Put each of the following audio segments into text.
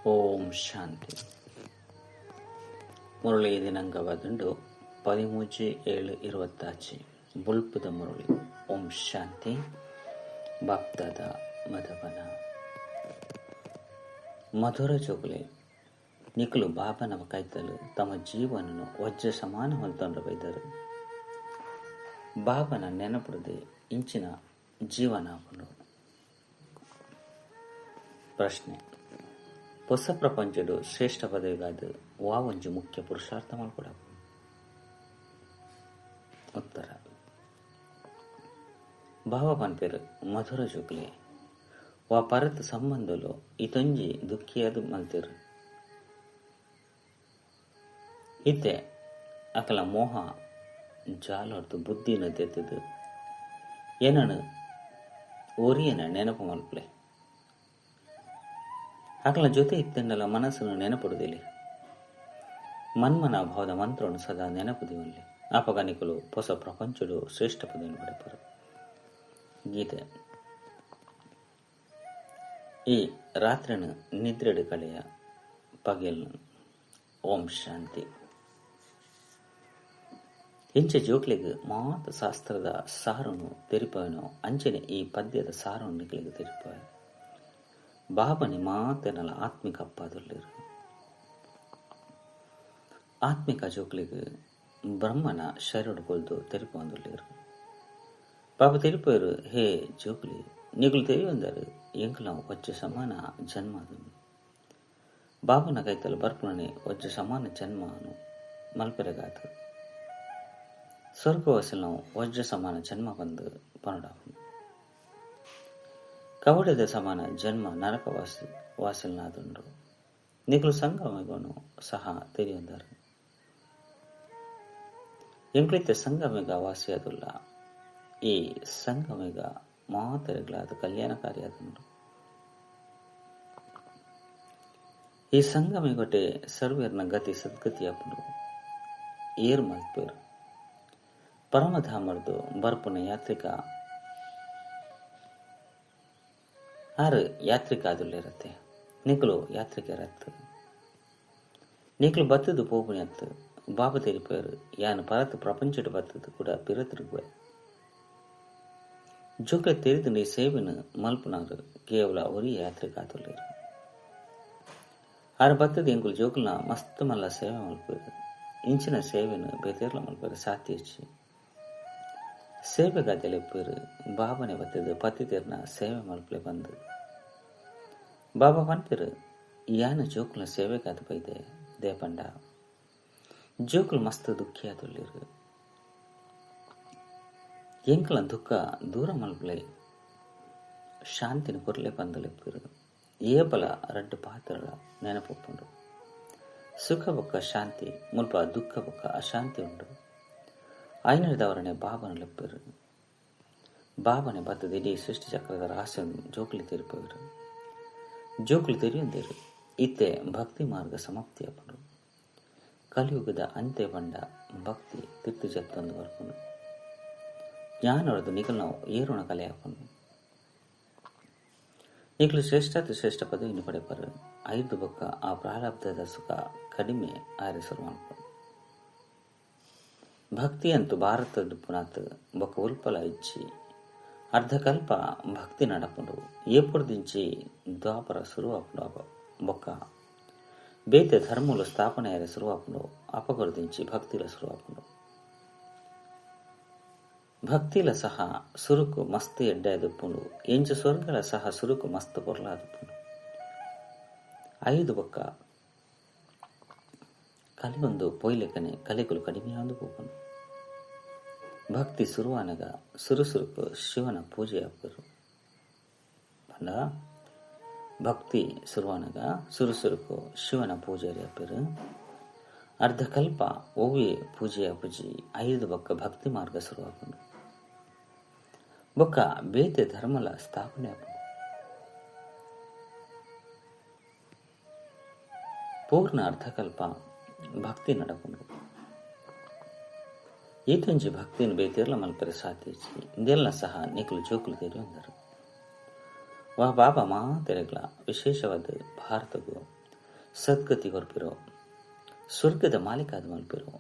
ಓಂ ಶಾಂತಿ. ಮುರಳಿ ದಿನಾಂಕವಾದಂಡು 13/7/28 ಬುಲ್ಪದ ಮುರಳಿ. ಓಂ ಶಾಂತಿ. ಬಾಪ್ದಾದ ಮಧುಬನ. ಮಧುರ ಜೋಗುಲೆ ನಿಖಲು ಬಾಬನ ಕೈತಲು ತಮ್ಮ ಜೀವನನ್ನು ವಜ್ರ ಸಮಾನ ಹೊಂದೊಂಡು ಬೈದರು. ಬಾಬನ ನೆನಪುಡದೆ ಇಂಚಿನ ಜೀವನ ಹಾಕೊಂಡು. ಪ್ರಶ್ನೆ: ಹೊಸ ಪ್ರಪಂಚಡು ಶ್ರೇಷ್ಠ ಪದವಿಗಾದ ವಾ ಒಂಜಿ ಮುಖ್ಯ ಪುರುಷಾರ್ಥ ಮಾಡ್ಕೊಡ. ಉತ್ತರ: ಬಾಬಾ ಪನ್ಪೇರು ಮಧುರ ಜೋಗುಲೆ ವಾ ಪರತ್ ಸಂಬಂಧಲು ಇತೊಂಜಿ ದುಃಖಿಯಾದ ಮಲ್ತಿರು. ಇತ್ತೆ ಅಕಲ ಮೋಹ ಜಾಲರ್ದು ಬುದ್ಧಿನ ತೆತ್ತದು ಏನನು ಒರಿಯನ ನೆನಪು ಮಲ್ಪಲೆ. ಅಕಲ ಜೊತೆ ಇತ್ತಂಡಲ ಮನಸ್ಸನ್ನು ನೆನಪುಡುದಿಲ್ಲ. ಮನ್ಮನ ಭಾವದ ಮಂತ್ರವನ್ನು ಸದಾ ನೆನಪುದಿವಲ್ಲಿ. ಆಪಗಾನಿಕಲು ಹೊಸ ಪ್ರಪಂಚಡು ಶ್ರೇಷ್ಠ ಪದವನ್ನು ಪಡೆಪರು. ಗೀತೆ. ಈ ರಾತ್ರಿನ ನಿದ್ರೆಡು ಕಳೆಯ ಪಗೆಲ್ನು. ಓಂ ಶಾಂತಿ. ಇಂಚೆ ಜೋಕ್ಲಿಗೆ ಮಾತ ಶಾಸ್ತ್ರದ ಸಾರನ್ನು ತೆರಿಪವನೋ ಅಂಚನೆ ಈ ಪದ್ಯದ ಸಾರವನ್ನು ನಿಖಲಿಗೆ ತೆರಿಪವ. ಬಾಬನಿ ಮಾತೆನಲ ಆತ್ಮಿಕ ಅಪ್ಪಾದುಲ್ಲಿರು. ಆತ್ಮಿಕ ಜೋಕ್ಲಿಗೆ ಬ್ರಹ್ಮನ ಶರೀರ ಕೊಲ್ದು ತೆರಿಪೊಂದುಲ್ಲಿರು. ಬಾಬಾ ತೆರಿಪೋರು, ಹೇ ಜೋಕ್ಲಿ ನಿಗುಲು ತೆರಿಯೊಂದರು ಎಂಕಲ ವಜ್ರ ಸಮಾನ ಜನ್ಮದು. ಬಾಬನ ಕೈತಲು ಬರ್ಪುಣನೆ ವಜ್ರ ಸಮಾನ ಜನ್ಮನು ಮಲ್ಪೆರೆಗಾತ. ಸ್ವರ್ಗವಾಸಿಲ್ ನಾವು ವಜ್ರ ಸಮಾನ ಜನ್ಮ ಬಂದು ಪನಡಾವು. ಕವಡದ ಸಮಾನ ಜನ್ಮ ನರಕವಾಸಿಲ್ನಾದುಂಡು. ನಿಖಲು ಸಂಗಮಗಳನ್ನು ಸಹ ತೆರೆಯೊಂದರು. ಎಂಕ್ಲಿತ್ತ ಸಂಗಮಿಗ ವಾಸಿಯಾದುಲ್ಲ. ಈ ಸಂಗಮಿಗ ಮಾತೆರೆಗಳಾದ ಕಲ್ಯಾಣಕಾರಿಯಾದುಂಡು. ಈ ಸಂಗಮಿಗೊಟ್ಟೆ ಸರ್ವೇರ್ನ ಗತಿ ಸದ್ಗತಿಯಾಪುಂಡು. ಏರ್ ಮಲ್ಪೇರು ಪರಮಧಾಮರ್ದು ಬರ್ಪುನ ಯಾತ್ರಿಕ ಆರು ಯಾತ್ರಿಕ ಆದುಲ್ಲಿರತ್ತೆ. ನಿಖಲು ಯಾತ್ರಿಕರತ್ತು. ನಿಖಲು ಬತ್ತದು ಪೋಪುನಿ ಅತ್ತು. ಬಾಬಾ ತೆರಿಪೇರು ಯಾನು ಪರತ್ ಪ್ರಪಂಚಡು ಬತ್ತದು ಕೂಡ ಪಿರತಿರುಗುವೆ. ಜೋಕ್ಲೆ ತೆರಿದು ನೀ ಸೇವೆನು ಮಲ್ಪುನಾರು ಕೇವಲ ಒರಿ ಯಾತ್ರಿಕ ಆದುಲ್ಲಿರು. ಆರು ಬತ್ತದು ಎಂಕುಲು ಜೋಕ್ಲನ ಮಸ್ತ್ ಮಲ್ಲ ಸೇವೆ ಮಲ್ಪೇರು. ಇಂಚಿನ ಸೇವೆನು ಬೇತೇರ್ಲ ಮಲ್ಪೇರು ಸಾತಿ ಹೆಚ್ಚಿ ಸೇವೆಗಾದೆಲೆಪ್ಪೇರು. ಬಾಬನೆ ಬತ್ತದು ಪತ್ತಿತೇರ್ನ ಸೇವೆ ಮಲ್ಪಲೆ ಬಂದು. ಬಾಬಾ ಪನ್ಪೇರು ಯಾನ ಜೋಕ್ಲ ಸೇವೆಗಾದ ಬೈದೆ ದೇಪಂಡ. ಜೋಕ್ಲು ಮಸ್ತ್ ದುಃಖಿಯಾದುಲ್ಲಿರು. ಎಂಕಲ ದುಃಖ ದೂರ ಮಲ್ಪಲೆ ಶಾಂತಿನ ಕೊರ್ಲೆ ಬಂದಲೆಪ್ಪೇರು. ಏಬಲ ರಡ್ಡು ಪಾತ್ರಗಳ ನೆನಪೊಪ್ಪುಂಡು. ಸುಖ ಬೊಕ್ಕ ಶಾಂತಿ ಮುಲ್ಪ ದುಃಖ ಬೊಕ್ಕ ಅಶಾಂತಿ ಉಂಡು. ಐನರದವರನೆ ಬಾಬನ ಲೆಪ್ಪೇರು. ಬಾಬನೆ ಬತ್ತದ ಇಡೀ ಸೃಷ್ಟಿ ಚಕ್ರದ ರಹಸ್ಯ ಜೋಕ್ಲಿ ತೆರಿಪವರು. ಜೋಕ್ಲಿ ತೆರೆಯೊಂದೇರು ಇತ್ತೆ ಭಕ್ತಿ ಮಾರ್ಗ ಸಮಾಪ್ತಿಯಾಪುಂಡು. ಕಲಿಯುಗದ ಅಂತ್ಯ ಬಂಡ ಭಕ್ತಿ ತಿರ್ತು ಜತ್ತೊಂದು ಬರ್ಪುಂಡು. ಜ್ಞಾನವರದು ನಿಖಲು ನಾವು ಏರೋಣ ಕಲೆ ಹಾಕೊಂಡು. ನಿಖಲು ಶ್ರೇಷ್ಠ ಪದವಿಯನ್ನು ಪಡೆಪರು. ಐದು ಬೊಕ್ಕ ಆ ಪ್ರಾರಬ್ಧದ ಸುಖ ಕಡಿಮೆ ಆರಿಸಲು ಮಾಡ್ಕೊಂಡು. ಭಕ್ತಿ ಅಂತೂ ಭಾರತದ ಪುನಾತ್ ಬೊಕ್ಕ ಉಲ್ಪಲ ಇಚ್ಚಿ ಅರ್ಧಕಲ್ಪ ಭಕ್ತಿ ನಡಪುಂಡು. ಏಪುರದಿಂಚಿ ದ್ವಾಪರ ಶುರುವಾಪುಂಡು. ಬೊಕ್ಕ ಬೇತೆ ಧರ್ಮಲು ಸ್ಥಾಪನೆಯಾರೆ ಶುರುವಾಪುಂಡು. ಅಪಗೊರದಿಂಚಿ ಭಕ್ತಿಲ ಶುರುವಾಪುಂಡು. ಭಕ್ತಿಲ ಸಹ ಸುರುಕು ಮಸ್ತ್ ಎಡ್ಡಾಯದುಪ್ಪುಂಡು. ಎಂಚು ಸ್ವರ್ಗಲ ಸಹ ಸುರುಕು ಮಸ್ತ್ ಪೊರ್ಲಾದುಪ್ಪುಂಡು. ಐದು ಬೊಕ್ಕ ಕಲಿಯೊಂದು ಪೊಯ್ಲೆಕನೆ ಕಲೆಗಳು ಕಡಿಮೆಯಾದು ಪೋಪುಂಡು. ಭಕ್ತಿ ಸುರುವಾನಗ ಸುರುಸುರುಕು ಶಿವನ ಪೂಜೆ ಹಾಪರು. ಬಂದ ಭಕ್ತಿ ಸುರುವಾನಗ ಸುರುಸುರುಕು ಶಿವನ ಪೂಜಾರಿ ಹಾಪರು. ಅರ್ಧಕಲ್ಪ ಓವಿ ಪೂಜೆ ಪೂಜಿ ಐದು ಬೊಕ್ಕ ಭಕ್ತಿ ಮಾರ್ಗ ಶುರುವಾಪುಂಡು. ಬೊಕ್ಕ ಬೇತೆ ಧರ್ಮಲ ಸ್ಥಾಪನೆ ಆಪುಂಡು. ಪೂರ್ಣ ಅರ್ಧಕಲ್ಪ ಭಕ್ತಿ ನಡಪುಂಡು. ಈತೊಂಜಿ ಭಕ್ತಿನ ಬೇತೇರ್ಲ ಮಲ್ಪರೆ ಸಾತಿಚ್ಚಿ ಇದೆಲ್ಲ ಸಹ ನಿಖಲು ಜೋಕುಲು ತೆರೆಯೊಂದರು. ವಾ ಬಾಬಾ ಮಾತೆರೆಗ್ಲ ವಿಶೇಷವಾದ ಭಾರತಗೂ ಸದ್ಗತಿ ಹೊರಪಿರೋ ಸ್ವರ್ಗದ ಮಾಲೀಕಾದ ಮಲ್ಪಿರೋ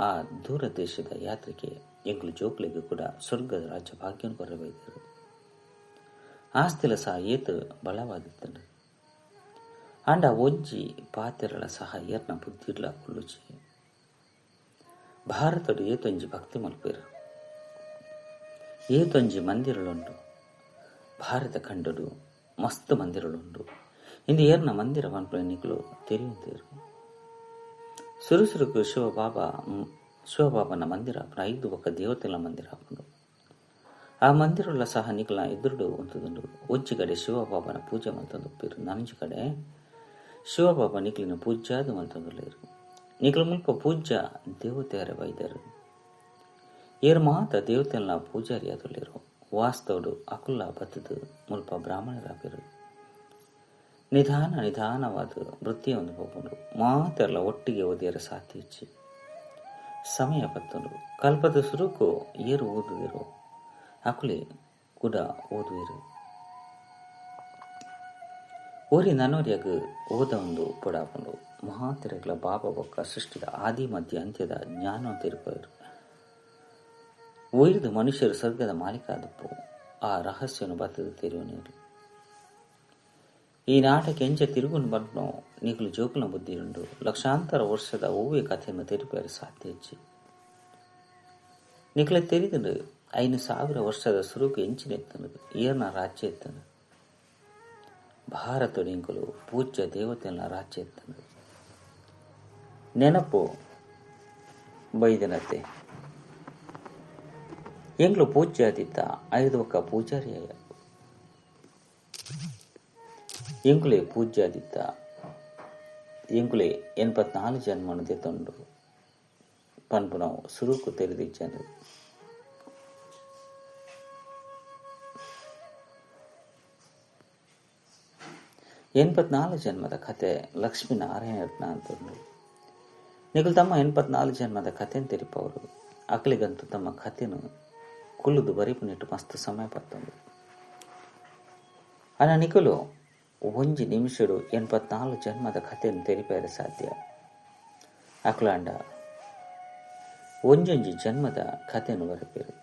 ಆ ದೂರ ದೇಶದ ಯಾತ್ರೆಗೆ ಎಂಗ್ಲು ಜೋಕ್ಲಿಗೂ ಕೂಡ ಸ್ವರ್ಗದ ರಾಜ್ಯ ಭಾಗ್ಯವನ್ನು ಕೊರಬೈದರು. ಆಸ್ತಿಲ ಸಹ ಏತು ಬಲವಾದಿತ್ತಂಡು ಅಂಡ ಒಂಜಿ ಪಾತೆರಳ ಸಹ ಏರ್ನ ಬುದ್ಧಿರ್ಲ ಕುಳ್ಳುಚಿ ಭಾರತಡು ಏತೊಂಜಿ ಭಕ್ತಿ ಮಲ್ಪೇರು. ಏತೊಂಜಿ ಮಂದಿರಳುಂಡು ಭಾರತ ಖಂಡಡು ಮಸ್ತ್ ಮಂದಿರಳುಂಡು. ಇಂದು ಏರ್ನ ಮಂದಿರ ಮನ್ಪುಳ ನಿಕ್ಲು ತೆರೆಯುತ್ತೇರು. ಸುರುಸುರುಕು ಶಿವಬಾಬನ ಮಂದಿರ 5 ಒಕ್ಕ ದೇವತೆల ಮಂದಿರ ಹಾಕೊಂಡು ಆ ಮಂದಿರಲ್ಲ ಸಹ ನಿಕ್ಲ ಎದುರುಡು ಒಂತದುಂಡು. ಒಂಜಿ ಕಡೆ ಶಿವಬಾಬನ ಪೂಜೆ ಮಲ್ತಂದುಪ್ಪೇರು, ನಂಜಿ ಕಡೆ ಶಿವಬಾಬಾ ನಿಕ್ಲಿನ ಪೂಜ್ಯಾದು ಮಲ್ತಂದುಲ್ಲೇರು. ನಿಕ್ಲ ಮುಲ್ಪ ಪೂಜ್ಯ ದೇವತೆಯರ ಬೈದರು. ಏರು ಮಾತ ದೇವತೆಲ್ನ ಪೂಜಾರಿ ಅದುಲ್ಲೇರು. ವಾಸ್ತವಡು ಅಕುಲ್ಲ ಬತ್ತದು ಮುಲ್ಪ ಬ್ರಾಹ್ಮಣರಾಪಿರು. ನಿಧಾನವಾದ ವೃತ್ತಿಯ ಒಂದು ಹೋಗುಂಡು ಮಾತೆಲ್ಲ ಒಟ್ಟಿಗೆ ಓದಿಯರ ಸಾಥಿ ಇಚ್ಚಿ ಸಮಯ ಪತ್ತುಂಡು. ಕಲ್ಪದ ಸುರುಕು ಏರು ಓದುವಿರು ಅಕುಲೆ ಕೂಡ ಓದುವಿರು. ಓರಿ ನನ್ನೋರಿಯಾಗ ಓದ ಒಂದು ಪೊಡಾಪುಂಡು ಮಹಾತಿರಗಳ ಬಾಬಾ ಬೊಕ್ಕ ಸೃಷ್ಟಿದ ಆದಿ ಮಧ್ಯ ಅಂತ್ಯದ ಜ್ಞಾನ ತಿರುಪರು ಒಯ್ದು ಮನುಷ್ಯರು ಸ್ವರ್ಗದ ಮಾಲೀಕಾದಪ್ಪು ಆ ರಹಸ್ಯವನ್ನು ಬತ್ತದ ತೆರೆಯುವ ನೀರು. ಈ ನಾಟಕ ಎಂಚ ತಿರುಗುನು ಬಂದು ನಿಕ್ಲು ಜೋಕುಲ ಬುದ್ಧಿಯುಂಡು ಲಕ್ಷಾಂತರ ವರ್ಷದ ಓವೇ ಕಥೆಯನ್ನು ತೆರಿಪೇರು ಸಾಧ್ಯ ಹೆಚ್ಚಿ ನಿಕ್ಲ ತೆರಿದು 5,000 ವರ್ಷದ ಸುರುಕು ಎಂಚಿನ ಎತ್ತನದು ಏರ್ನ ರಾಜ್ಯ ಎತ್ತನು. ಭಾರತ ನಿಂಕಲು ಪೂಜ್ಯ ದೇವತೆನ ರಾಜ್ಯ ಎತ್ತನು. ನೆನಪು ಬೈದನತೆ ಎಂಗ್ಲು ಪೂಜ್ಯ ಆದಿತ್ತ 5 ಒಕ್ಕ ಪೂಜಾರಿಯ ಎಂಕುಲೆ ಪೂಜ್ಯ ಆದಿತ್ತ ಎಂಕುಲೆ 84 ಜನ್ಮನು ತೆತ್ತೊಂಡು ಪನ್ಪು ನಾವು ಸುರುಕು ತೆರೆದಿಚ್ಚನು. ಜನ್ಮದ ಕತೆ ಲಕ್ಷ್ಮೀನಾರಾಯಣರತ್ನ ಅಂತಂದು ನಿಗಲು ತಮ್ಮ 84 ಜನ್ಮದ ಕಥೆನ ತೆರಿಪವರು ಅಕಲಿಗಂತೂ ತಮ್ಮ ಕಥೆನು ಕುಲ್ಲುದು ಬರಿಪುನಿಟ್ಟು ಮಸ್ತ್ ಸಮಯ ಪತ್ತೊಂದು ಅನ್ನ ನಿಕಲು ಒಂಜಿ ನಿಮಿಷಡು 84 ಜನ್ಮದ ಕಥೆಯನ್ನು ತೆರಿಪೇರ ಸಾಧ್ಯ. ಅಕ್ಲಾಂಡ ಒಂಜೊಂಜಿ ಜನ್ಮದ ಕಥೆಯನ್ನು ಬರಪೇರು.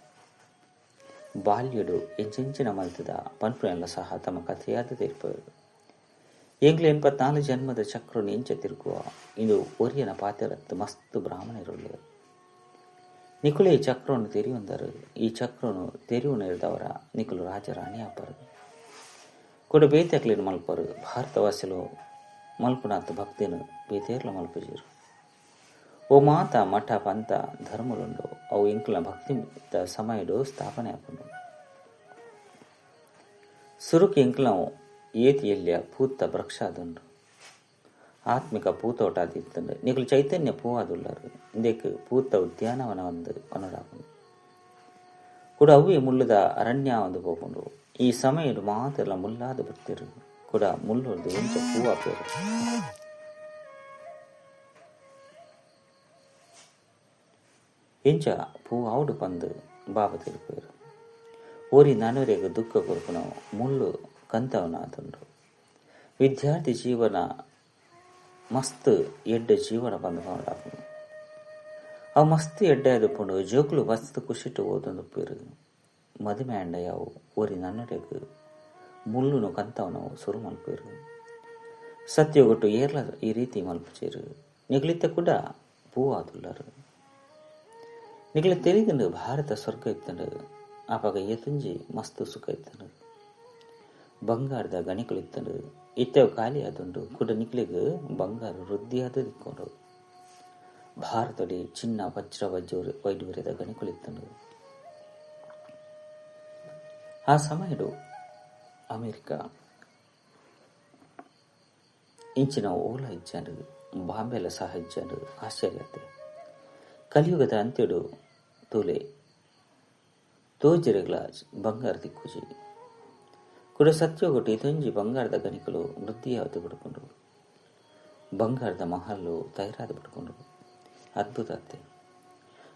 ಬಾಲ್ಯಡು ಎಂಚೆಂಚಿನ ಮಲ್ತದ ಪನ್ಪುನೆಲ್ಲ ಸಹ ತಮ್ಮ ಕಥೆಯಾದ ತೆರಿಪೇರು. ಎಂಗ್ಲು 84 ಜನ್ಮದ ಚಕ್ರನು ಎಂಚ ತಿರುಗುವ ಇದು ಒರಿಯನ ಪಾತೆರತ್ತು ಮಸ್ತ್ ಬ್ರಾಹ್ಮಣರುಳ್ಳು. ನಿಕುಲೆ ಈ ಚಕ್ರವನ್ನು ತೆರೆಯುವಂದರು. ಈ ಚಕ್ರನು ತೆರೆಯುವ ಇರ್ದವರ ನಿಕುಲು ರಾಜರಾಣಿ ಆಪರು ಕೂಡ ಬೇತಕ್ಲಿನ ಮಲ್ಪರು. ಭಾರತವಾಸಿಲು ಮಲ್ಪುನಾಥ ಭಕ್ತಿನು ಬೇತೇರ್ಲ ಮಲ್ಪಜೀರು. ಓ ಮಾತ ಮಠ ಪಂಥ ಧರ್ಮలుండు ಅವು ಇಂಕ್ಲ ಭಕ್ತಿ ಸಮಯಡು ಸ್ಥಾಪನೆ ಆಪುಂಡು. ಸುರುಕು ಇಂಕ್ಲವು ಏತಿ ಎಲ್ಲಿಯ ಪೂತ್ತ ವೃಕ್ಷಾದುಂಡು ಆತ್ಮಿಕ ಪೂತೋಟಾದಿತ್ತಂಡು ನಿಕಲು ಚೈತನ್ಯ ಪೂವಾದುಳ್ಳರು. ಇಂದೆಕ್ ಪೂತ್ತ ಉದ್ಯಾನವನ ಒಂದು ಒನಡಾಪುಂಡು ಕೂಡ ಅವೇ ಮುಲ್ಲುದ ಅರಣ್ಯ ಒಂದು ಹೋಗುಂಡು. ಈ ಸಮಯಡು ಮಾತೆಲ್ಲ ಮುಲ್ಲಾದ ಬರ್ತಿರು ಕೂಡ ಮುಲ್ಲುದು ಎಂಚ ಪೂವಾಪೇರು. ಎಂಚ ಪೂ ಆವುಡು ಪಂದು ಬಾಬಾ ತಿರುಪೇರು. ಓರಿ ನನವರೆಗೆ ದುಃಖ ಕೊರಕು ನಾವು ಮುಳ್ಳು ಕಂತವನಾದುಂಡು. ವಿದ್ಯಾರ್ಥಿ ಜೀವನ ಮಸ್ತ್ ಎಡ್ಡೆ ಜೀವನ ಬಂದು ಮಾಡಾಪುಂಡು. ಅವು ಮಸ್ತ್ ಎಡ್ಡೆ ಆದುಪುಂಡು ಜೋಕುಲು ಮಸ್ತ್ ಖುಷಿಟ್ಟು ಓದೊಂದು ಪೇರು. ಮದುವೆ ಅಂಡ ಯಾವು ಓರಿ ನನ್ನಡೆಗೆ ಮುಳ್ಳುನು ಕಂತವನವು ಸುರು ಮಲ್ಪೇರು. ಸತ್ಯಗೊಟ್ಟು ಏರ್ಲ ಈ ರೀತಿ ಮಲ್ಪಚೇರು. ನಿಗಲಿತ್ತ ಕೂಡ ಪೂವಾದುಲ್ಲರು. ನಿಗಲ ತೆರಿದಂಡು ಭಾರತ ಸ್ವರ್ಗ ಇತ್ತಂಡು ಆಪಾಗ ಏತುಂಜಿ ಮಸ್ತ್ ಸುಖ ಇತ್ತಂಡು. ಬಂಗಾರದ ಗಣಿಗಳಿತ್ತಂಡು ಇತ್ತವ ಖಾಲಿ ಆದುಂಡು ಕೂಡ ನಿಕ್ಲಿಗೆ ಬಂಗಾರ ವೃದ್ಧಿಯಾದ ದಿಕ್ಕೊಂಡು ಭಾರತಡಿ ಚಿನ್ನ ವಜ್ರ ವೈಡೂರ್ಯದ ಗಣಿಗಳಿತ್ತಂಡು. ಆ ಸಮಯಡು ಅಮೆರಿಕ ಇಂಚಿನ ಓಲ ಇಜ್ಜಂಡು ಬಾಂಬೆಲ ಸಹ ಇಜ್ಜಂಡು ಆಶ್ಚರ್ಯತೆ. ಕಲಿಯುಗದ ಅಂತ್ಯಡು ತೋಲೆ ತೋಜಿರೆಗ್ಲ ಬಂಗಾರ ದಿಕ್ಕುಜಿ ಕೂಡ ಸತ್ಯಗೊಟ್ಟು ಇದೊಂಜಿ ಬಂಗಾರದ ಗಣಿಗಳು ವೃದ್ಧಿಯಾದ ಬಿಡ್ಕೊಂಡು ಬಂಗಾರದ ಮಹಲ್ಲು ತಯಾರಾದ ಬಿಡ್ಕೊಂಡು ಅದ್ಭುತ ಅತ್ತೆ.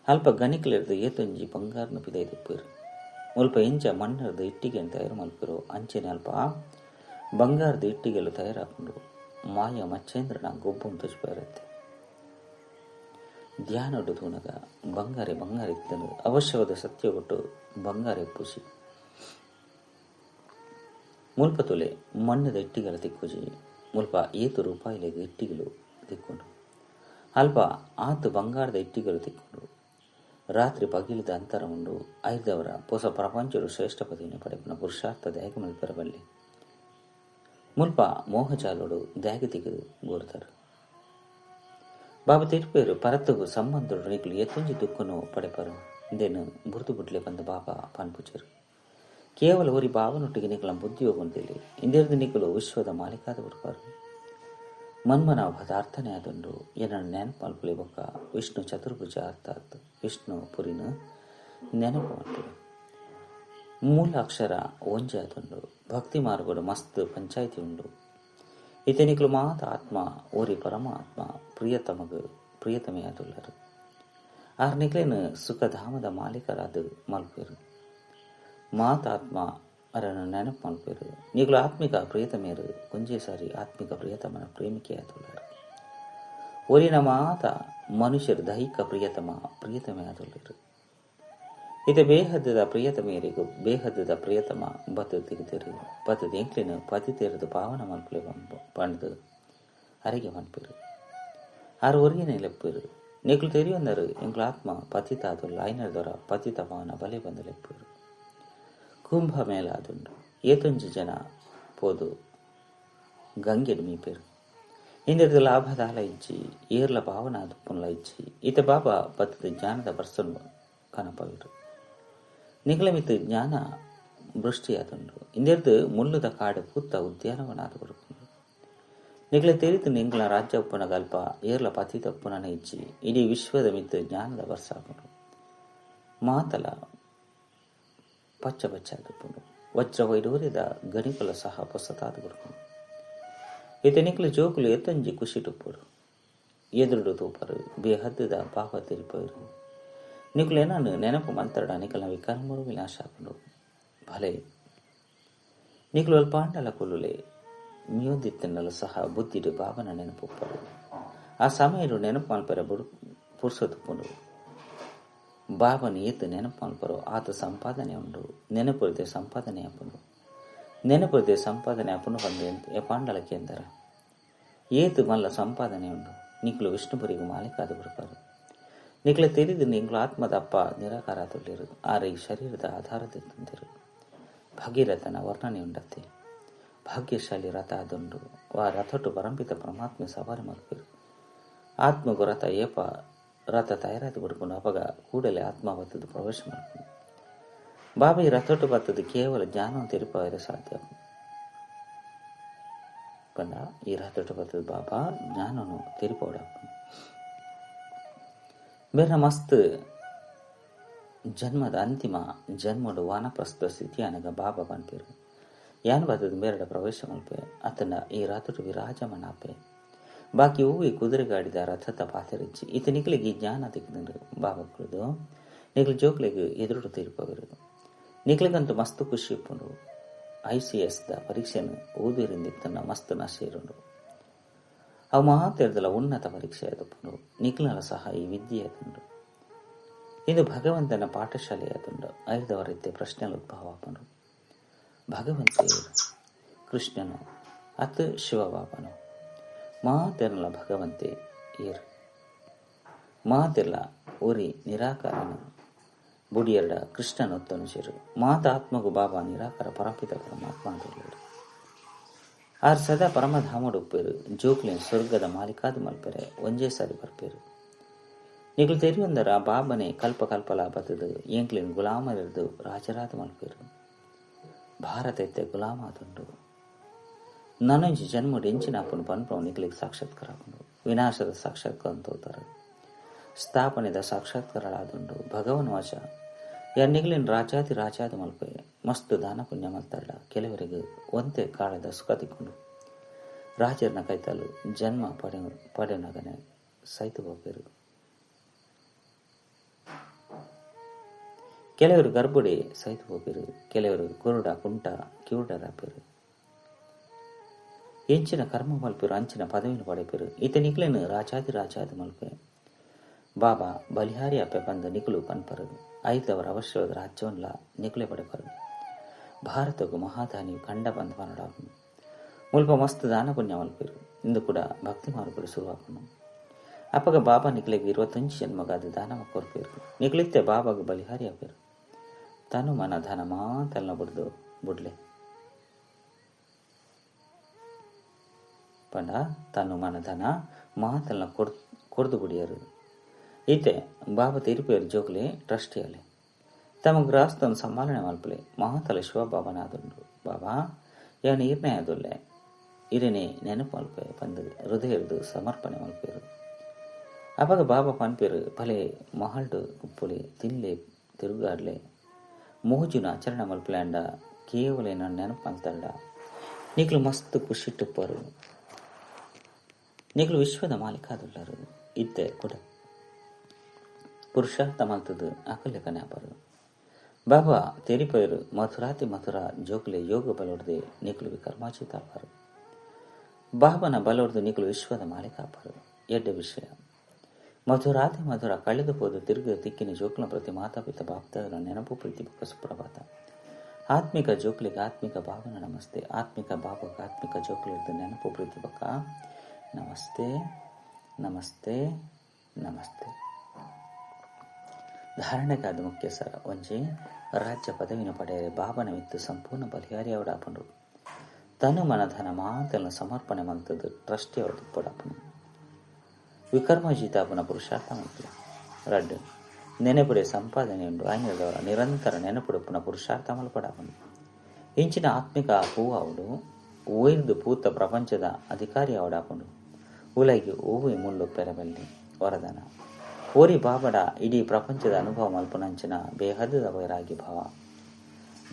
ಅಲ್ಪ ಗಣಿಕಲಿರ್ದು ಏತೊಂಜಿ ಬಂಗಾರನ ಪಿದೈದಿಪ್ಪೇರು. ಮುಲ್ಪ ಎಂಚ ಮಣ್ಣರ್ದು ಇಟ್ಟಿಗೆಯನ್ನು ತಯಾರು ಮಲ್ಪಿರು. ಅಂಚೆನೆ ಅಲ್ಪ ಬಂಗಾರದ ಇಟ್ಟಿಗೆಲು ತಯಾರಾಕೊಂಡು ಮಾಯ ಮಚ್ಚೇಂದ್ರನ ಗೊಬ್ಬಂ ತುಚ್ಚಿರುತ್ತೆ. ಧ್ಯಾನಡು ತೂನಗ ಬಂಗಾರೆ ಇತ್ತನು ಅವಶ್ಯವಾದ ಸತ್ಯ ಕೊಟ್ಟು ಬಂಗಾರೆ ಪೂಸಿ ಮುಲ್ಪ ತೊಲೆ ಮಣ್ಣದ ಇಟ್ಟಿಗಳ ತಿಕ್ಕುಜಿ ಮುಲ್ಪ ಏತು ರೂಪಾಯಿಲೆಗೆ ಇಟ್ಟಿಗಳು ತಿಕ್ಕೊಂಡು ಅಲ್ಪ ಆತು ಬಂಗಾರದ ಇಟ್ಟಿಗಳು ತಿಕ್ಕೊಂಡು ರಾತ್ರಿ ಪಗಿಲಿದ ಅಂತರ ಉಂಡು ಐದವರ ಹೊಸ ಪ್ರಪಂಚರು ಶ್ರೇಷ್ಠ ಪದವಿನ ಪಡೆಪನ ಪುರುಷಾರ್ಥ ದ್ಯಾಗ ಮಲ್ಪೆರಬಲ್ಲಿ ಮುಲ್ಪ ಮೋಹಜಾಲೋಡು ದ್ಯಾಗ ತೆಗೆದು ಗೋರ್ತಾರೆ. ಬಾಬಾ ತಿರುಪೇರು ಪರತ್ತಗು ಸಂಬಂಧೋಡು ನಿಕ್ಲು ಎತ್ತೊಂಜಿ ದುಃಖನು ಪಡೆಪರು ಇಂದೇನು ಬುರ್ದು ಬುಡ್ಲೆ ಬಂದ ಬಾಬಾ ಪಾನ್ಪುಚರು ಕೇವಲ ಒರಿ ಬಾವನೊಟ್ಟಿಗೆ ನಿಕಲ ಬುದ್ಧಿ ಹೋಗುಂತಿಲ್ಲಿ ಇಂದಿರ್ದು ನಿಕಲು ವಿಶ್ವದ ಮಾಲೀಕಾದ ಬಿಡ್ಪಾರು ಮನ್ಮನ ಪದಾರ್ಥನೇ ಆದುಂಡು ಏನನ್ನು ನೆನಪು ಮಲ್ಪಲೆ ಬೊಕ್ಕ ವಿಷ್ಣು ಚತುರ್ಭುಜ ಅರ್ಥಾತ್ ವಿಷ್ಣು ಪುರಿನ ನೆನಪು ಮಾಡ್ತೀವಿ. ಮೂಲ ಅಕ್ಷರ ಒಂಜೆ ಆದುಂಡು ಭಕ್ತಿ ಮಾರ್ಗೋಡು ಮಸ್ತ್ ಪಂಚಾಯಿತಿ ಉಂಡು ಇತನಿಕಲು ಮಾತ ಆತ್ಮ ಓರಿ ಪರಮಾತ್ಮ ಪ್ರಿಯತಮೆ ಆದುಳ್ಳರು ಆರ್ ನಿಕ್ಲೇನು ಸುಖಧಾಮದ ಮಾಲೀಕರಾದ ಮಲ್ಪೇರು ಮಾತಾತ್ಮ ಅರನ್ನು ನೆನಪು ಮಲ್ಪೇರು ನಿಗಳು ಆತ್ಮಿಕ ಪ್ರಿಯತಮೆಯರು ಒಂಜೇ ಸಾರಿ ಆತ್ಮಿಕ ಪ್ರಿಯತಮನ ಪ್ರೇಮಿಕೆ ಆದುಳ್ಳರು ಓರಿನ ಮಾತ ಮನುಷ್ಯರು ದೈಹಿಕ ಪ್ರಿಯತಮೆ ಆದುಳ್ಳರು ಇದು ಬೇಹದ್ದದ ಪ್ರಿಯತಮೆಯರಿಗೂ ಬೇಹದ್ದದ ಪ್ರಿಯತಮ ಬತ್ತು ತೆಗೆದಿರು ಬತ್ತದ ಎಂಕ್ಲಿನ ಪತಿ ತೆರೆದು ಪಾವನ ಮಲ್ಪಲೆ ಪಣದು ಅರೆಗೆ ಮಲ್ಪೇರು ಆರು ಒರಿಗಿನ ಲೆಪ್ಪೇರು ನಿಕ್ಲು ತೆರಿಯೊಂದರು ಎಂಕ್ಲ ಆತ್ಮ ಪತಿತ ಆದುಲ್ಲ ಐನರದವರ ಪತಿತ ಪಾವನ ಬಲೆ ಬಂದ ಲೆಪ್ಪೇರು ಕುಂಭ ಮೇಲಾದುಂಡು ಏತೊಂಜಿ ಜನ ಪೋದು ಗಂಗೆಡು ಮೀಪೇರು ಇಂದಿರದ ಲಾಭದಾಲ ಇಜ್ಜಿ ಏರ್ಲ ಪಾವನ ದುಪ್ಪುನ್ಲ ಇಜ್ಜಿ ಈತ ಬಾಬಾ ಬತ್ತದ ಜ್ಞಾನದ ಬರ್ಸನ್ನು ಕನಪವಿರು ನಿಗಲ ಮಿತ್ತು ಜ್ಞಾನ ವೃಷ್ಟಿಯಾದುಂಡು ಇಂದಿರ್ದು ಮುಳ್ಳುದ ಕಾಡು ಪುತ್ತ ಉದ್ಯಾನವನಾದ ಬರುಕೊಂಡು ನಿಗಲ ತೆರಿತು ನಿಂಗ್ಲ ರಾಜ್ಯ ಉಪ್ಪುನ ಗಲ್ಪ ಏರ್ಲ ಪತಿತ ಉಪ್ಪುನನ ಇಜ್ಜಿ ಇಡೀ ವಿಶ್ವದ ಮಿತ್ತು ಜ್ಞಾನದ ಬರ್ಸಾಕೊಂಡು ಮಾತಲ ಪಚ್ಚ ವಜ್ರ ವೈಡೂರ್ಯದ ಗಣಿಕಲ ಸಹ ಹೊಸತಾದ ಬರುಕೊಂಡು ಇತನಿಕ್ಲು ಜೋಕುಲು ಎತ್ತಂಜಿ ಖುಷಿ ಟುಪ್ಪರು ಎದುರುಡು ತೂಪರು ಬೇಹದ್ದದ ಪಾಪ ತಿರುಪರು ನಿಕ್ಲು ಏನನ್ನು ನೆನಪು ಮಂತ್ರಡ ನಿಕಲ ವಿಕರ್ಮರು ವಿನಾಶಾಪರು ಭಲೆ ನಿಕ್ಲು ಅಲ್ಪಾಂಡಲ ಕೊಲ್ಲುಲೆ ಮಿಯೊಂದಿತ್ತನ್ನಲು ಸಹ ಬುದ್ಧಿಡು ಬಾಬನ ನೆನಪುಪ್ಪರು ಆ ಸಮಯಡು ನೆನಪು ಮಲ್ಪರ ಪುರ್ಸೊತ್ತುಪ್ಪುಂಡು ಬಾಬನ ಏತು ನೆನಪು ಮಲ್ಪರು ಆತ ಸಂಪಾದನೆ ಉಂಡು ನೆನಪುರದೆ ಸಂಪಾದನೆ ಅಪ್ಪುಂಡು ನೆನಪುರದೆ ಸಂಪಾದನೆ ಅಪ್ಪುಂಡು ಬಂದು ಎಪಾಂಡಲಕ್ಕೆ ಎಂದರ ಏತು ಮಲ್ಲ ಸಂಪಾದನೆ ಉಂಡು ನಿಕ್ಲು ವಿಷ್ಣುಪುರಿಗೂ ಮಾಲೀಕಾದ ಬಿಡ್ಪಾರು ನಿಕ್ಲ ತೆರಿದು ನಿಂಗ್ಲು ಆತ್ಮದ ಅಪ್ಪ ನಿರಾಕಾರ ತುಳ್ಳಿರು ಆರ ಈ ಶರೀರದ ಆಧಾರದ ತಂದಿರು ಭಗೀರಥನ ವರ್ಣನೆ ಉಂಡತ್ತೆ ಭಾಗ್ಯಶಾಲಿ ರಥ ಅದುಂಡು ವಾ ರಥಟು ಪರಂಪಿತ ಪರಮಾತ್ಮ ಸವಾರಿ ಮಲ್ಪೇರು ಆತ್ಮಗೂ ರಥ ಏಪ ರಥ ತಯಾರಾದ ಬಿಡ್ಕೊಂಡು ಅವಾಗ ಕೂಡಲೇ ಆತ್ಮ ಬತ್ತದು ಪ್ರವೇಶ ಮಾಡ್ಕೊಂಡು ಬಾಬಾ ಈ ರಥಟು ಬತ್ತದು ಕೇವಲ ಜ್ಞಾನವನ್ನು ತಿರುಪವರೆ ಸಾಧ್ಯ ಬಂದ ಈ ರಥಟು ಬತ್ತದು ಬಾಬಾ ಜ್ಞಾನವನ್ನು ತಿರುಪೋಡ ಬೇರೆ ಮಸ್ತ್ ಜನ್ಮದ ಅಂತಿಮ ಜನ್ಮಡು ವಾನಪ್ರಸ್ಥ ಸ್ಥಿತಿ ಅನಗ ಬಾಬಾ ಬಂತಿರು ಯಾನ್ ಬರ್ತದ ಬೇರೆಡ ಪ್ರವೇಶ ಮಲ್ಪೆ ಅತನ ಈ ರಾತ್ರಿ ವಿರಾಜಮನಾಪೆ ಬಾಕಿ ಹೂವಿ ಕುದುರೆಗಾಡಿದ ರಥದ ಪಾತರಿಚ್ಚಿ ಈತ ನಿಕ್ಲಿಗೆ ಜ್ಞಾನ ತೆಗೆದು ಬಾಬಾ ಕುಳಿದು ನಿಕ್ಲು ಜೋಕ್ಲಿಗೆ ಎದುರು ತೀರ್ಪವಿರುದು ನಿಕ್ಲಿಗಂತೂ ಮಸ್ತ್ ಖುಷಿ ಇಪ್ಪುಂಡು ICS ದ ಪರೀಕ್ಷೆಯನ್ನು ಓದಿರಿಂದಿತ್ತನ್ನ ಮಸ್ತ್ ನಶೇರುಂಡು ಅವು ಮಹಾತೀರ್ದಲ ಉನ್ನತ ಪರೀಕ್ಷೆ ಆದುಂಡು ನಿಕ್ಲನ ಸಹ ಈ ವಿದ್ಯೆ ಆದುಂಡು ಇದು ಭಗವಂತನ ಪಾಠಶಾಲೆ ಆದುಂಡು ಐದವರಿದ್ದೆ ಪ್ರಶ್ನೆలు ಉದ್ಭವ ಆಪುಂಡು ಭಗವಂತ ಕೃಷ್ಣನು ಅತ್ ಶಿವಬಾಬನು ಮಾತೆರ್ಲ ಭಗವಂತೆ ಏರ್ ಮಾತೆರ್ಲ ಉರಿ ನಿರಾಕಾರನು ಬುಡಿಯರ್ಡ ಕೃಷ್ಣನೊತ್ತನು ಸೇರು ಮಾತಾತ್ಮಗು ಬಾಬಾ ನಿರಾಕಾರ ಪರಪಿತ ಪರಮಾತ್ಮ ಅಂತೇಳಿ ಆರ್ ಸದಾ ಪರಮಧಾಮಡು ಉಪ್ಪೇರು ಜೋಕ್ಲಿನ ಸ್ವರ್ಗದ ಮಾಲೀಕಾದ ಮಲ್ಪೆರೆ ಒಂಜೇ ಸಾರಿ ಬರ್ಪೇರು ನಿಗಳು ತೆರಿಯೊಂದರ ಬಾಬನೆ ಕಲ್ಪಕಲ್ಪಲ ಬತ್ತದು ಎಂಕ್ಲಿನ ಗುಲಾಮರಿರ್ದು ರಾಜರಾದ ಮಲ್ಪೇರು ಭಾರತ ಎತ್ತೆ ಗುಲಾಮ ಆದುಂಡು ನನೊಂಜಿ ಜನ್ಮಡು ಎಂಚಿನ ಅಪ್ಪನು ಪನ್ಪವು ನಿಕ್ಲಿಗೆ ಸಾಕ್ಷಾತ್ಕಾರ ಆಪುಂಡು ವಿನಾಶದ ಸಾಕ್ಷಾತ್ಕಾರ ಅಂತೋತಾರೆ ಸ್ಥಾಪನೆದ ಸಾಕ್ಷಾತ್ಕಾರಳಾದುಂಡು ಭಗವನ್ ವಾಚ ನಿಕ್ಲಿನ ರಾಜಾದ ಮಲ್ಪೆ ಮಸ್ತ್ ದಾನ ಪುಣ್ಯ ಮಲ್ತಾಳ ಕೆಲವರಿಗೆ ಒಂದೇ ಕಾಲದ ಸುಖ ತಿಕ್ಕೊಂಡು ರಾಜರನ್ನ ಕೈತಲು ಜನ್ಮ ಪಡೆನಗನೆ ಸೈತು ಹೋಗ್ಬೇರು ಕೆಲವರು ಗರ್ಭುಡಿ ಸೈತು ಹೋಗಿರು ಕೆಲವರು ಕುರುಡ ಕುಂಟ ಕಿವುಡರಾಪೇರು ಎಂಚಿನ ಕರ್ಮ ಮಲ್ಪಿರು ಅಂಚಿನ ಪದವಿನ ಪಡೆಪಿರು ಈತ ನಿಕ್ಲೇನು ರಾಜಾದಿ ಮಲ್ಪೆ ಬಾಬಾ ಬಲಿಹಾರಿ ಅಪ್ಪೆ ಬಂದ ನಿಕುಲು ಪನ್ಪರು ಐದವರ ಅವಶ್ಯವಾದ ರಾಜ್ಯವನ್ಲ ನಿಕುಲೆ ಪಡೆಪರು ಭಾರತಗೂ ಮಹಾದಾನಿಯು ಕಂಡ ಬಂದ ಮನಡಾಪು ಮುಲ್ಪ ಮಸ್ತ್ ದಾನ ಪುಣ್ಯ ಮಲ್ಪಿರು ಇಂದು ಕೂಡ ಭಕ್ತಿ ಮಾರ್ಗಗಳು ಶುರುವಾಪನು ಅಪ್ಪಗ ಬಾಬಾ ನಿಕ್ಲೆಗೆ 25 ಜನ್ಮಗಾದ ದಾನವ ಕೊರ್ಪೇರು ನಿಕ್ಲಿತ್ತೆ ಬಾಬಾಗ ಬಲಿಹಾರಿ ಅಪ್ಪೇರು ತನು ಮನ ಧನ ಮಾತಲ್ನ ಬುಡ್ಲೆ ಪಂಡ ತನು ಮನ ಧನ ಮಾತಲ್ನ ಕೊರ್ದು ಬುಡಿಯರು ಈತೆ ಬಾಬಾ ತೀರ್ಪೇರು ಜೋಗ್ಲೆ ಟ್ರಸ್ಟಿಯಲೆ ತಮ್ಮ ಗ್ರಾಸ್ತನ ಸಮ್ಮಾಲನೆ ಮಲ್ಪಲೆ ಮಹಾತಲ ಶಿವಬಾಬನಾದುಂಡು ಬಾಬಾ ಯಾ ನಿರ್ಣಯ ಆದುಲ್ಲೆ ಇರೇನೆ ನೆನಪು ಮಲ್ಪೆ ಪಂದು ಹೃದಯ ಹಿಡಿದು ಸಮರ್ಪಣೆ ಮಲ್ಪೇರು ಅವಾಗ ಬಾಬಾ ಪನ್ಪೇರು ಭಲೆ ಮಹಲ್ಡು ಉಪ್ಪುಲೆ ತಿನ್ಲೆ ತಿರುಗಾಡ್ಲೆ ಮೋಜುನ ಆಚರಣೆ ಮಲ್ಪಲ್ಯಾಂಡ ಕೇವಲ ನನ್ನ ನೆನಪು ಮಲ್ತಂಡ ನಿಕ್ಲು ಮಸ್ತ್ ಖುಷಿಟ್ಟುಪ್ಪರು ನಿಕ್ಲು ವಿಶ್ವದ ಮಾಲೀಕಾದುಳ್ಳರು ಇದ್ದೆ ಕೂಡ ಪುರುಷಾರ್ಥ ಮಲ್ತದು ಅಕಲ್ಯ ಕನ್ಯಾಪರು ಬಾಬಾ ತೆರಿಪೇರು ಮಥುರಾತಿ ಮಥುರ ಜೋಗ್ಲೆ ಯೋಗ ಬಲೊಡ್ದೆ ನಿಕ್ಲು ವಿಕರ್ಮಾಚಿತಾಪರು ಬಾಬನ ಬಲೊಡ್ದು ನಿಕ್ಲು ವಿಶ್ವದ ಮಾಲೀಕಾಪರು ಎಡ್ಡೆ ವಿಷಯ ಮಧುರಾತಿ ಮಧುರ ಕಳೆದು ಹೋದು ತಿರುಗಿದ ತಿಕ್ಕಿನ ಜೋಕ್ಲ ಪ್ರತಿ ಮಾತಾಪಿತ ಬಾಪ್ತಾದರ ನೆನಪು ಪ್ರೀತಿ ಬುಕ್ಕ ಸುಪ್ರಭಾತ ಆತ್ಮಿಕ ಜೋಕ್ಲಿಗೆ ಆತ್ಮಿಕ ಭಾವನ ನಮಸ್ತೆ ಆತ್ಮಿಕ ಬಾಬಾಗ ಆತ್ಮಿಕ ಜೋಕ್ಲಿರ್ದು ನೆನಪು ಪ್ರೀತಿ ಬುಕ್ಕ ನಮಸ್ತೆ ನಮಸ್ತೆ ನಮಸ್ತೆ. ಧಾರಣೆಗಾದ ಮುಖ್ಯ ಸರ ಒಂಜಿ ರಾಜ್ಯ ಪದವಿನ ಪಡೆಯರೆ ಬಾಬನ ವಿತ್ತು ಸಂಪೂರ್ಣ ಬಲಿಹಾರಿ ಅವಡಾಪನು ತನು ಮನಧನ ಮಾತನ್ನು ಸಮರ್ಪಣೆ ಮಂತದ್ದು ಟ್ರಸ್ಟಿ ಅವಡು ಪಡಾಪನು ವಿಕರ್ಮಜಿತಾಪನ ಪುರುಷಾರ್ಥ ಮಂತ್ರ ರಡ್ಡು ನೆನೆಪುಡೆ ಸಂಪಾದನೆ ಉಂಡು ಆಯ್ನದವರ ನಿರಂತರ ನೆನಪುಡುಪುನ ಪುರುಷಾರ್ಥ ಮಲ್ಪಡಾಪನು ಇಂಚಿನ ಆತ್ಮಿಕ ಹೂವು ಅವಡು ಒಯ್ದು ಪೂತ ಪ್ರಪಂಚದ ಅಧಿಕಾರಿ ಅವಡಾಪನು ಉಲಗಿ ಹೂವು ಮುಳ್ಳು ಪೆರಬಲ್ಲಿ ವರದಾನ ಓರಿ ಬಾಬಡ ಇಡೀ ಪ್ರಪಂಚದ ಅನುಭವ ಮಲ್ಪುನಂಚಿನ ಬೇಹದದ ವೈರಾಗಿ ಭಾವ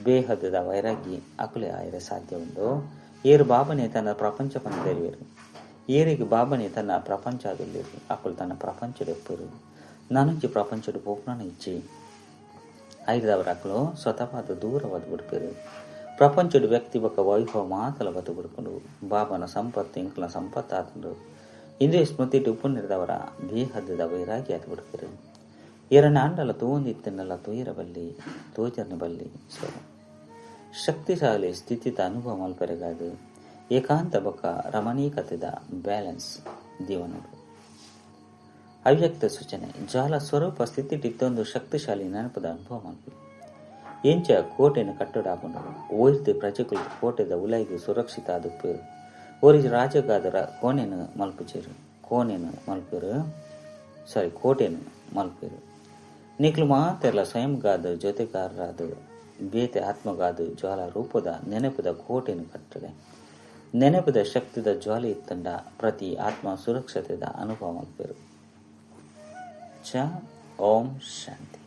ಬೇಹದದ ವೈರಾಗಿ ಅಕುಲೆ ಆಯರೆ ಸಾಧ್ಯ ಉಂಡು ಏರು ಬಾಬನೇ ತನ್ನ ಪ್ರಪಂಚ ಪಂಚದರಿವೇರು ಏರಿಗೆ ಬಾಬನೇ ತನ್ನ ಪ್ರಪಂಚ ಅದುಲ್ಲಿರು ಅಕುಲು ತನ್ನ ಪ್ರಪಂಚಡೆಪ್ಪರು ನಾನುಂಚಿ ಪ್ರಪಂಚಡು ಪೋಪುನ ಇಚ್ಚಿ ಐದವರ ಅಕಲು ಸ್ವತಃ ದೂರವಾದ ಬಿಡ್ಪೇರು ಪ್ರಪಂಚಡು ವ್ಯಕ್ತಿ ಬೊಕ್ಕ ವೈಭವ ಮಾತಲ ಬತ್ತು ಬಿಡ್ಕೊಂಡು ಬಾಬನ ಸಂಪತ್ತು ಇಂಕ್ಲ ಸಂಪತ್ತಾದಂಡು ಇಂದೇ ಸ್ಮೃತಿ ಉಪ್ಪುನಿರಿದವರ ಬೇಹದ್ದದ ವೈರಾಗಿ ಅದು ಬಿಡ್ಪೇರು ಎರನ ಅಂಡಲ ತೂಂದಿತ್ತನ್ನೆಲ್ಲ ತೂಯಿರಬಲ್ಲಿ ತೋಜರ್ನ ಬಲ್ಲಿ ಸ್ವರ ಶಕ್ತಿಶಾಲಿ ಸ್ಥಿತಿತ ಅನುಭವ ಮಲ್ಪೆರೆಗಾದು ಏಕಾಂತ ಬೊಕ್ಕ ರಮಣೀಕತೆದ ಬ್ಯಾಲೆನ್ಸ್ ದೀವನಡು ಅವ್ಯಕ್ತ ಸೂಚನೆ ಜಾಲ ಸ್ವರೂಪ ಸ್ಥಿತಿಟಿತ್ತೊಂದು ಶಕ್ತಿಶಾಲಿ ನೆನಪದ ಅನುಭವ ಮಲ್ಪು ಎಂಚ ಕೋಟೆನ ಕಟ್ಟಡಾಪನು ಓಯ್ದು ಪ್ರಜೆಗಳು ಕೋಟೆದ ಉಲೈಗೆ ಸುರಕ್ಷಿತ ಆದುಪ್ಪೇರು ಓರಿಜ್ ರಾಜಗಾದರ ಕೋಣೆನು ಮಲ್ಪುಚೇರು ಕೋಟೆನು ಮಲ್ಪೇರು ನಿಕ್ಲು ಮಾತೆಲ್ಲ ಸ್ವಯಂಗಾದ ಜೊತೆಗಾರರಾದ ಬೇತೆ ಆತ್ಮಗಾದ ಜ್ವಾಲ ರೂಪದ ನೆನಪದ ಕೋಟೆನು ಕಟ್ಟಡೆ ನೆನಪದ ಶಕ್ತಿದ ಜ್ವಾಲೆ ಇತ್ತಂಡ ಪ್ರತಿ ಆತ್ಮ ಸುರಕ್ಷತೆದ ಅನುಭವ ಮಲ್ಪೇರು. ಓಂ ಶಾಂತಿ.